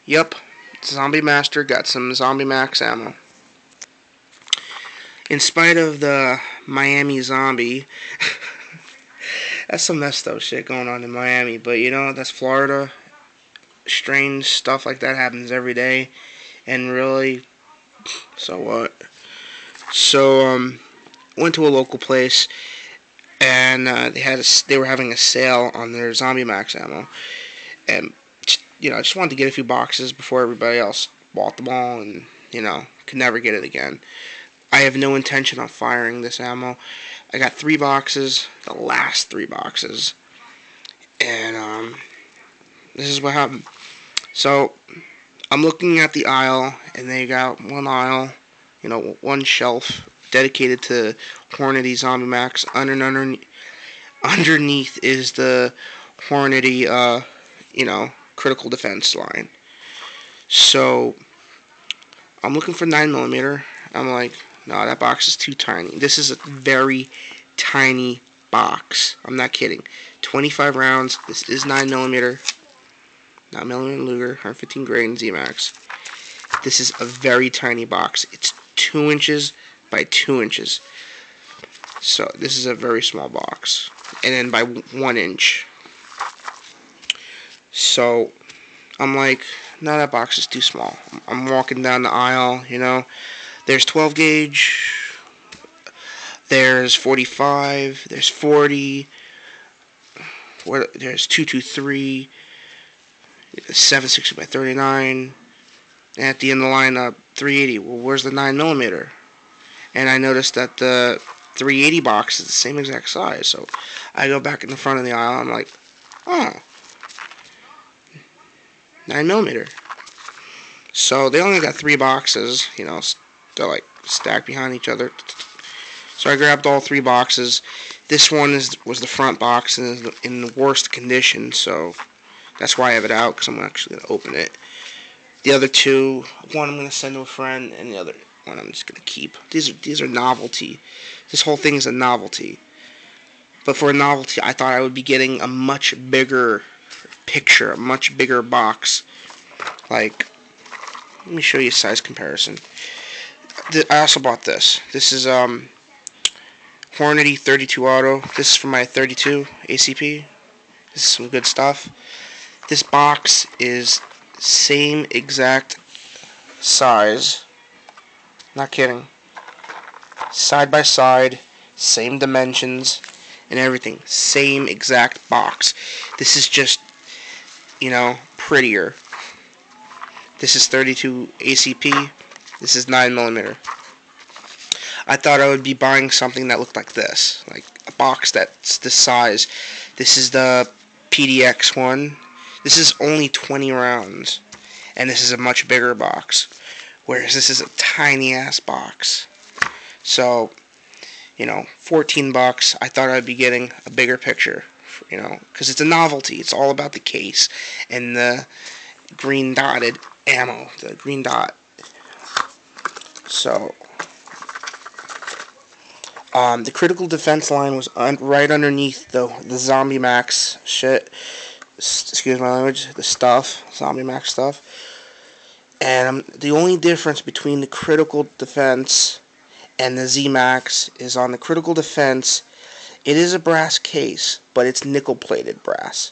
Yep, Zombie Master got some Zombie Max ammo. In spite of the Miami zombie, that's some messed up shit going on in Miami. But you know, that's Florida. Strange stuff like that happens every day. And really, so what? So, went to a local place and they were having a sale on their Zombie Max ammo. And, you know, I just wanted to get a few boxes before everybody else bought them all and, you know, could never get it again. I have no intention of firing this ammo. I got 3 boxes, the last 3 boxes, and this is what happened. So I'm looking at the aisle, and they got one aisle, you know, one shelf dedicated to Hornady Zombie Max. Underneath is the Hornady, you know, critical defense line. So I'm looking for 9mm. I'm like, no, that box is too tiny. This is a very tiny box. I'm not kidding. 25 rounds. This is 9mm. 9mm Luger, 115 grain Z-Max. This is a very tiny box. It's 2 inches by 2 inches. So this is a very small box. And then by 1 inch. So I'm like, no, that box is too small. I'm walking down the aisle, you know. There's 12 gauge, there's 45, there's 40, there's 223, 760 by 39, and at the end of the line, 380. Well, where's the 9mm? And I noticed that the 380 box is the same exact size, so I go back in the front of the aisle, I'm like, oh, 9mm. So they only got 3 boxes, you know, they're like stacked behind each other. So I grabbed all 3 boxes. This one was the front box and is in the worst condition, so that's why I have it out, because I'm actually going to open it. The other 2, one I'm going to send to a friend, and the other one I'm just going to keep. These are novelty. This whole thing is a novelty. But for a novelty, I thought I would be getting a much bigger picture, a much bigger box. Like, let me show you a size comparison. I also bought this. This is Hornady 32 Auto. This is for my 32 ACP. This is some good stuff. This box is same exact size. Not kidding. Side by side, same dimensions and everything. Same exact box. This is just, you know, prettier. This is 32 ACP. This is 9mm. I thought I would be buying something that looked like this, like a box that's this size. This is the PDX one. This is only 20 rounds, and this is a much bigger box, whereas this is a tiny ass box. So, you know, 14 bucks. I thought I'd be getting a bigger picture, you know, because it's a novelty. It's all about the case and the green dotted ammo, the green dot. So, the critical defense line was right underneath the Zombie Max shit. Excuse my language. The stuff, Zombie Max stuff. And the only difference between the critical defense and the Z-Max is on the critical defense, it is a brass case, but it's nickel-plated brass.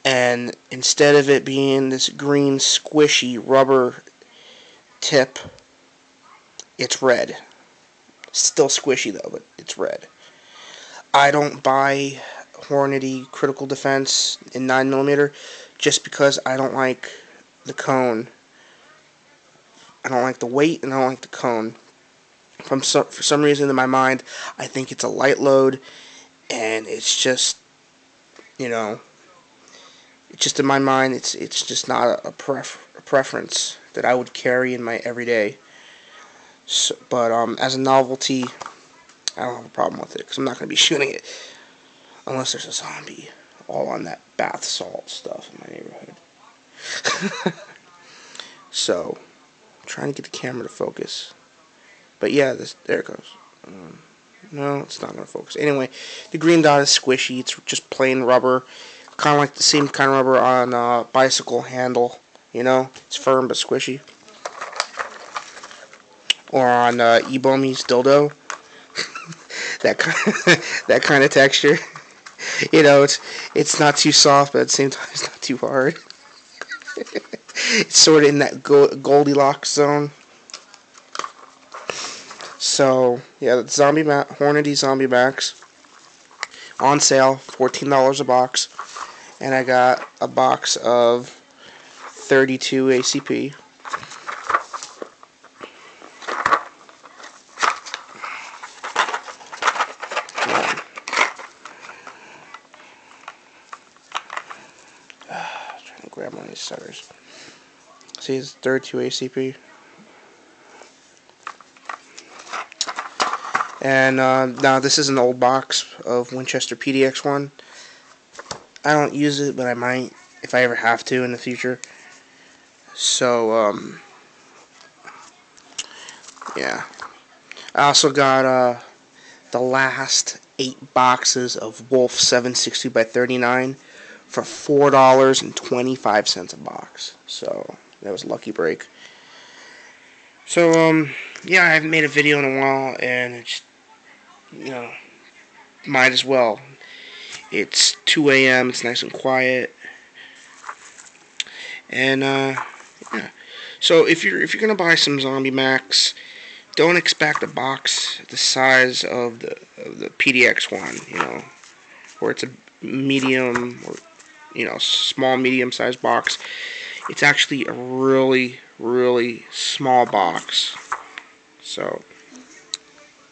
And instead of it being this green squishy rubber tip, it's red. Still squishy though, but it's red. I don't buy Hornady critical defense in 9mm just because I don't like the cone. I don't like the weight and I don't like the cone. For some reason in my mind, I think it's a light load, and it's just, you know, it's just in my mind, it's just not a preference that I would carry in my everyday. So, but as a novelty, I don't have a problem with it, because I'm not going to be shooting it unless there's a zombie all on that bath salt stuff in my neighborhood. So, I'm trying to get the camera to focus. But yeah, there it goes. No, it's not going to focus. Anyway, the green dot is squishy. It's just plain rubber. Kind of like the same kind of rubber on a bicycle handle You know, it's firm but squishy. Or on Ebomi's dildo, that kind of texture. You know, it's not too soft, but at the same time, it's not too hard. It's sort of in that Goldilocks zone. So yeah, the Hornady Zombie Max on sale, $14 a box, and I got a box of 32 ACP. Trying to grab one of these suckers. See, it's 32 ACP. And now this is an old box of Winchester PDX-1. I don't use it, but I might if I ever have to in the future. So, yeah. I also got the last 8 boxes of Wolf 760x39 for $4.25 a box. So, that was a lucky break. So, yeah, I haven't made a video in a while, and it's, you know, might as well. It's 2 a.m., it's nice and quiet. And, yeah. So, if you're gonna buy some Zombie Max, don't expect a box the size of the PDX-1, you know, where it's a medium or, you know, small, medium-sized box. It's actually a really, really small box. So,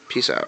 peace out.